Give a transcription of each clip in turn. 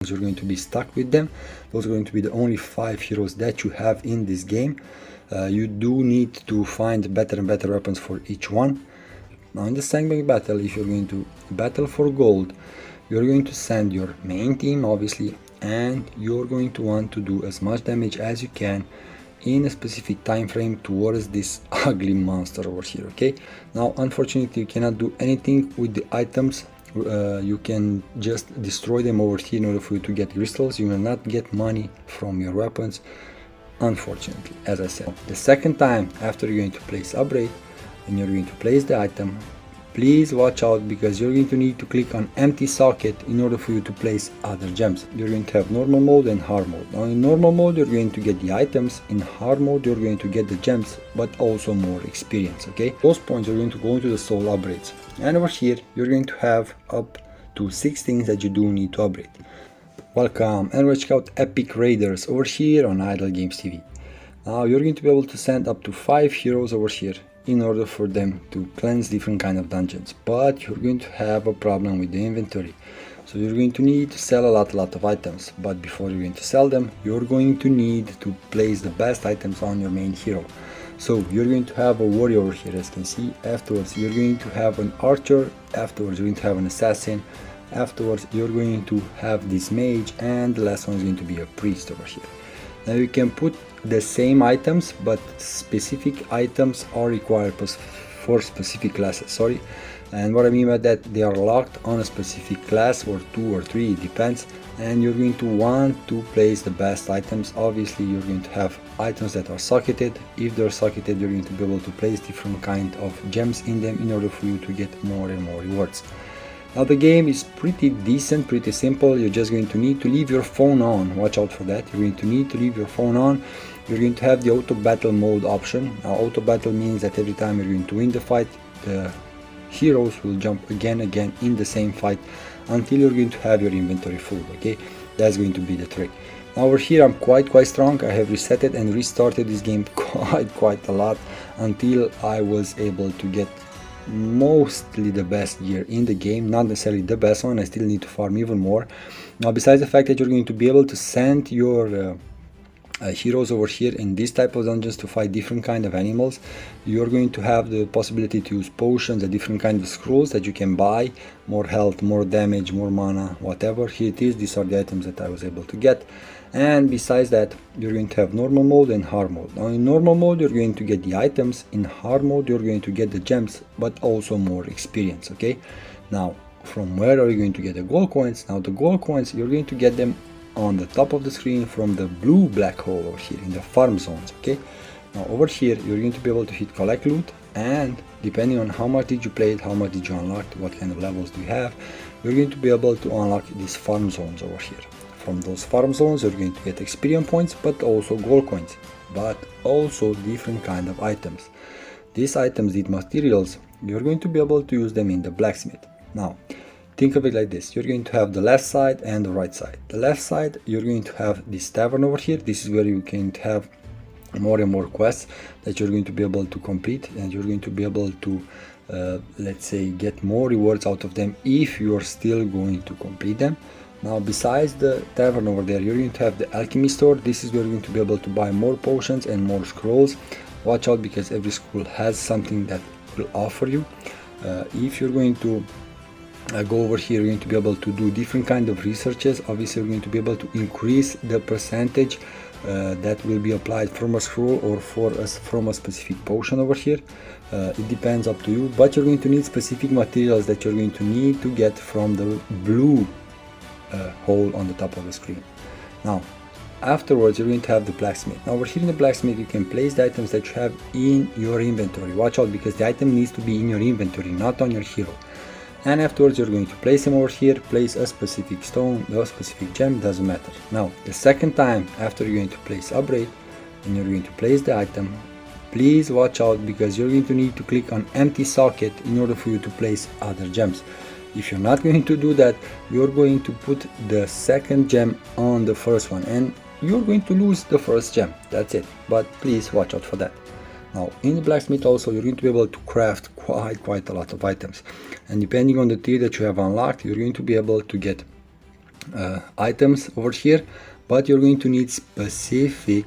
heroes, you're going to be stuck with them. Those are going to be the only 5 heroes that you have in this game. You do need to find better and better weapons for each one. Now in the Sandbag battle, if you're going to battle for gold, you're going to send your main team obviously, and you're going to want to do as much damage as you can in a specific time frame towards this ugly monster over here. Okay, now unfortunately you cannot do anything with the items. You can just destroy them over here in order for you to get crystals. You will not get money from your weapons, unfortunately. As I said, the second time after you're going to place upgrade and you're going to place the item, please watch out, because you're going to need to click on empty socket in order for you to place other gems. You're going to have normal mode and hard mode. Now in normal mode you're going to get the items, in hard mode you're going to get the gems, but also more experience. Okay, those points are going to go into the soul upgrades, and over here you're going to have up to 6 things that you do need to upgrade. Welcome and check out Epic Raiders over here on Idle Games TV. Now you're going to be able to send up to 5 heroes over here in order for them to cleanse different kind of dungeons, but you're going to have a problem with the inventory. So you're going to need to sell a lot of items, but before you're going to sell them, you're going to need to place the best items on your main hero. So you're going to have a warrior over here, as you can see. Afterwards you're going to have an archer, afterwards you're going to have an assassin, afterwards you're going to have this mage, and the last one is going to be a priest over here. Now you can put the same items, but specific items are required for specific classes, and what I mean by that, they are locked on a specific class, or 2 or 3, it depends, and you're going to want to place the best items. Obviously you're going to have items that are socketed. If they're socketed, you're going to be able to place different kind of gems in them in order for you to get more and more rewards. Now the game is pretty decent, pretty simple. You're just going to need to leave your phone on. Watch out for that. You're going to need to leave your phone on. You're going to have the auto battle mode option. Now auto battle means that every time you're going to win the fight, the heroes will jump again in the same fight until you're going to have your inventory full. Okay, that's going to be the trick. Now over here I'm quite strong. I have reset it and restarted this game quite a lot until I was able to get mostly the best gear in the game, not necessarily the best one. I still need to farm even more. Now besides the fact that you're going to be able to send your heroes over here in this type of dungeons to fight different kind of animals, you're going to have the possibility to use potions and different kind of scrolls that you can buy, more health, more damage, more mana, whatever. Here it is. These are the items that I was able to get. And besides that, you're going to have normal mode and hard mode. Now in normal mode you're going to get the items, in hard mode you're going to get the gems, but also more experience. Okay, now from where are you going to get the gold coins? Now the gold coins, you're going to get them on the top of the screen from the blue black hole over here in the farm zones. Okay, now over here you're going to be able to hit collect loot, and depending on how much did you play it, how much did you unlock, what kind of levels do you have, you're going to be able to unlock these farm zones over here. From those farm zones you're going to get experience points, but also gold coins, but also different kind of items. These items, these materials, you're going to be able to use them in the blacksmith. Now think of it like this. You're going to have the left side and the right side. The left side you're going to have this tavern over here. This is where you can have more and more quests that you're going to be able to complete, and you're going to be able to let's say get more rewards out of them if you're still going to complete them. Now besides the tavern over there, you're going to have the alchemy store. This is where you're going to be able to buy more potions and more scrolls. Watch out, because every scroll has something that will offer you. If you're going to go over here, you're going to be able to do different kind of researches. Obviously you're going to be able to increase the percentage that will be applied from a scroll or from a specific potion over here. It depends up to you, but you're going to need specific materials that you're going to need to get from the blue hole on the top of the screen. Now afterwards you're going to have the blacksmith. Now over here in the blacksmith you can place the items that you have in your inventory. Watch out, because the item needs to be in your inventory, not on your hero. And afterwards you're going to place them over here, place a specific stone, a specific gem, doesn't matter. Now the second time after you're going to place upgrade and you're going to place the item, please watch out, because you're going to need to click on empty socket in order for you to place other gems. If you're not going to do that, you're going to put the second gem on the first one and you're going to lose the first gem. That's it, but please watch out for that. Now in the blacksmith also you're going to be able to craft quite a lot of items, and depending on the tier that you have unlocked, you're going to be able to get items over here, but you're going to need specific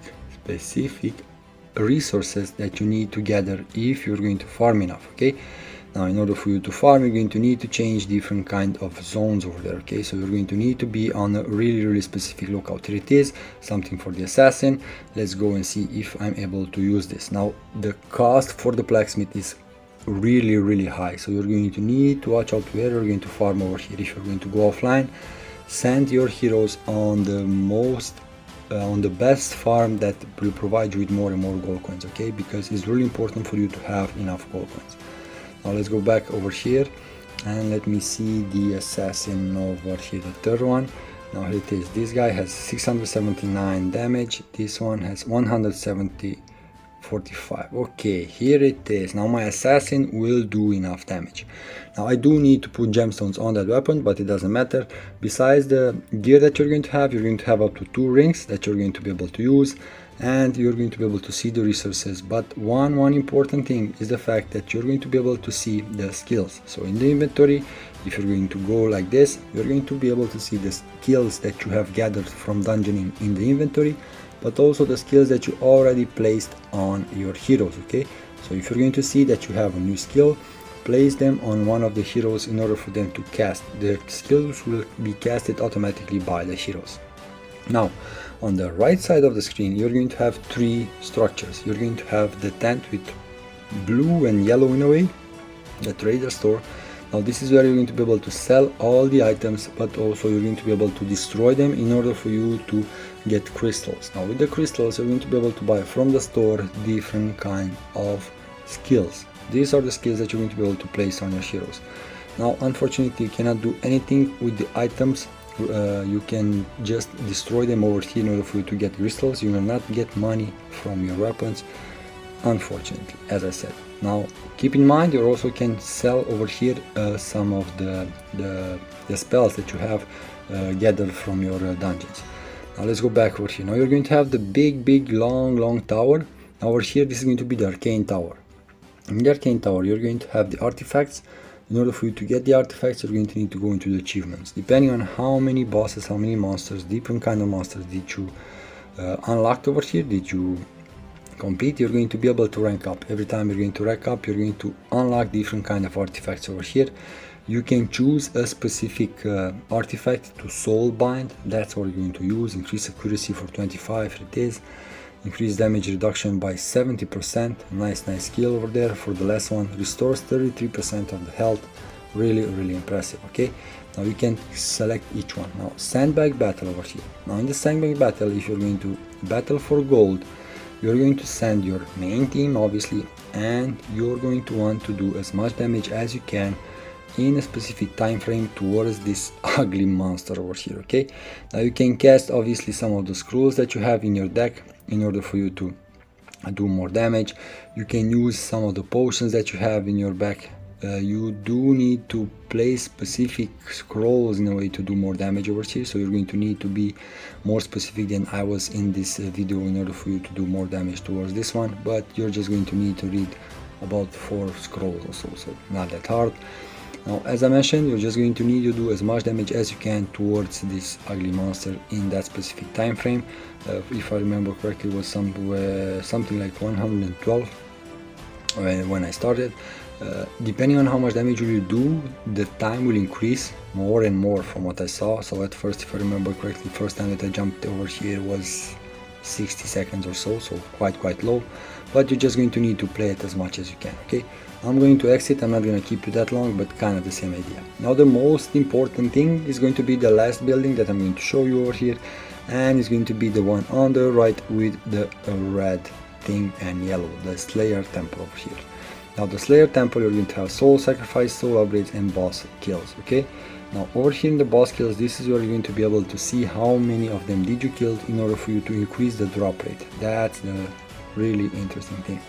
resources that you need to gather if you're going to farm enough. Okay, now in order for you to farm, you're going to need to change different kind of zones over there. Okay, so you're going to need to be on a really specific lookout. Here it is, something for the assassin. Let's go and see if I'm able to use this. Now the cost for the blacksmith is really high, so you're going to need to watch out where you're going to farm over here. If you're going to go offline, send your heroes on the on the best farm that will provide you with more and more gold coins. Okay, because it's really important for you to have enough gold coins. Now let's go back over here and let me see the assassin over here, the third one. Now here it is. This guy has 679 damage, this one has 145. Okay, here it is. Now my assassin will do enough damage. Now I do need to put gemstones on that weapon, but it doesn't matter. Besides the gear that you're going to have up to 2 rings that you're going to be able to use, and you're going to be able to see the resources. But one important thing is the fact that you're going to be able to see the skills. So in the inventory, if you're going to go like this, you're going to be able to see the skills that you have gathered from dungeoning in the inventory, but also the skills that you already placed on your heroes. Okay, so if you're going to see that you have a new skill, place them on one of the heroes in order for them to cast. The skills will be casted automatically by the heroes. Now on the right side of the screen, you're going to have 3 structures. You're going to have the tent with blue and yellow in a way, the trader store. Now this is where you're going to be able to sell all the items, but also you're going to be able to destroy them in order for you to get crystals. Now with the crystals, you're going to be able to buy from the store different kind of skills. These are the skills that you're going to be able to place on your heroes. Now unfortunately, you cannot do anything with the items. You can just destroy them over here in order for you to get crystals. You will not get money from your weapons, unfortunately, as I said. Now keep in mind, you also can sell over here some of the spells that you have gathered from your dungeons. Now let's go back over here. Now you're going to have the big long tower. Over here, this is going to be the arcane tower. In the arcane tower, you're going to have the artifacts. In order for you to get the artifacts, you're going to need to go into the achievements. Depending on how many bosses, how many monsters, different kind of monsters did you unlocked over here, did you complete, you're going to be able to rank up. Every time you're going to rank up, you're going to unlock different kind of artifacts over here. You can choose a specific artifact to soul bind. That's what you're going to use. Increase accuracy for 25, it is. Increase damage reduction by 70%, nice skill over there. For the last one, restores 33% of the health, really impressive. Okay, now you can select each one. Now sandbag battle over here. Now in the sandbag battle, if you're going to battle for gold, you're going to send your main team obviously, and you're going to want to do as much damage as you can in a specific time frame towards this ugly monster over here. Okay, now you can cast obviously some of the scrolls that you have in your deck in order for you to do more damage. You can use some of the potions that you have in your back. You do need to place specific scrolls in a way to do more damage over here, so you're going to need to be more specific than I was in this video in order for you to do more damage towards this one, but you're just going to need to read about 4 scrolls or so not that hard. Now as I mentioned, you're just going to need to do as much damage as you can towards this ugly monster in that specific time frame. If I remember correctly, it was something like 112 when I started. Depending on how much damage you do, the time will increase more and more from what I saw. So at first, if I remember correctly, first time that I jumped over here was 60 seconds or so quite low, but you're just going to need to play it as much as you can. Okay, I'm going to exit. I'm not going to keep you that long, but kind of the same idea. Now the most important thing is going to be the last building that I'm going to show you over here, and it's going to be the one on the right with the red thing and yellow, the Slayer Temple over here. Now the Slayer Temple, you're going to have soul sacrifice, soul upgrades, and boss kills. Okay, now over here in the boss kills, this is where you're going to be able to see how many of them did you kill in order for you to increase the drop rate. That's the really interesting thing.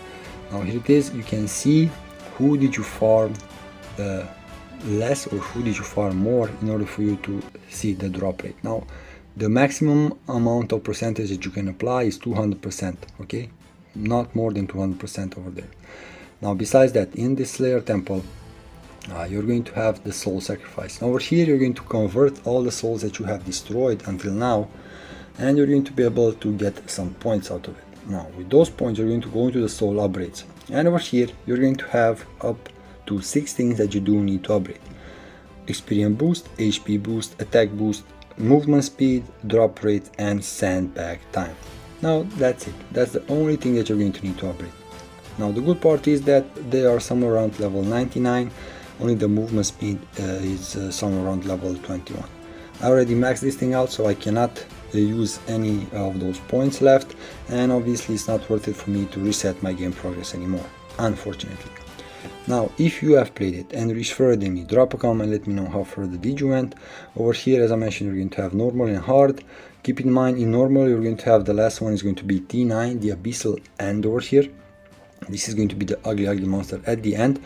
Now here it is. You can see who did you farm less or who did you farm more in order for you to see the drop rate. Now the maximum amount of percentage that you can apply is 200%. Okay, not more than 200% over there. Now besides that, in this Slayer Temple, you're going to have the soul sacrifice. Over here you're going to convert all the souls that you have destroyed until now, and you're going to be able to get some points out of it. Now with those points you're going to go into the soul upgrades, and over here you're going to have up to 6 things that you do need to upgrade: experience boost, HP boost, attack boost, movement speed, drop rate, and sandbag time. Now that's it. That's the only thing that you're going to need to upgrade. Now the good part is that they are somewhere around level 99, only the movement speed is somewhere around level 21. I already maxed this thing out, so I cannot use any of those points left, and obviously it's not worth it for me to reset my game progress anymore, unfortunately. Now if you have played it and reached further than me, drop a comment, let me know how further did you went. Over here, as I mentioned, you're going to have normal and hard. Keep in mind, in normal you're going to have the last one is going to be T9, the abyssal end over here. This is going to be the ugly monster at the end.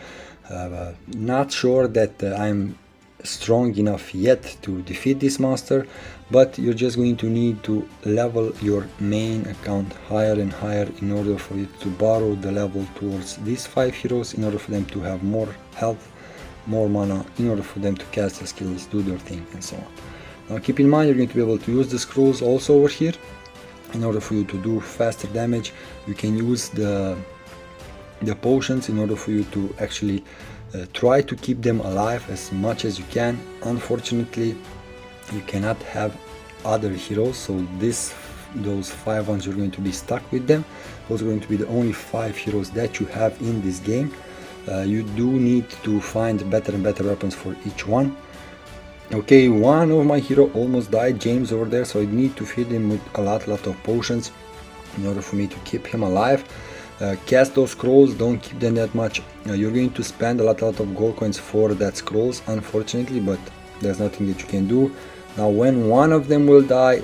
Not sure that I'm strong enough yet to defeat this monster, but you're just going to need to level your main account higher and higher in order for it to borrow the level towards these 5 heroes, in order for them to have more health, more mana, in order for them to cast their skills, do their thing, and so on. Now keep in mind, you're going to be able to use the scrolls also over here. In order for you to do faster damage, you can use the potions in order for you to actually try to keep them alive as much as you can. Unfortunately, you cannot have other heroes, so those 5 ones, you're going to be stuck with them. Those are going to be the only 5 heroes that you have in this game. You do need to find better and better weapons for each one. Okay, one of my hero almost died, James over there, so I need to feed him with a lot of potions in order for me to keep him alive. Cast those scrolls, don't keep them that much. You're going to spend a lot of gold coins for that scrolls, unfortunately, but there's nothing that you can do. Now when one of them will die,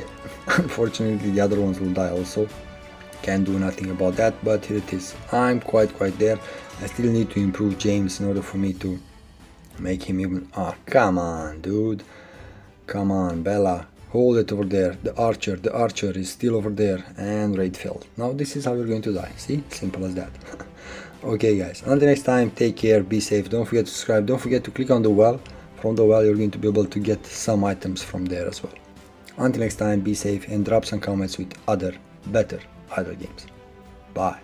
unfortunately the other ones will die also. Can't do nothing about that, but here it is. I'm quite there. I still need to improve James in order for me to make him even... come on, dude. Come on, Bella. Hold it over there. The archer is still over there, and raid failed. Now this is how you're going to die. See? Simple as that. Okay guys, until next time, take care, be safe, don't forget to subscribe, don't forget to click on the well. From the well you're going to be able to get some items from there as well. Until next time, be safe and drop some comments with other, better games. Bye.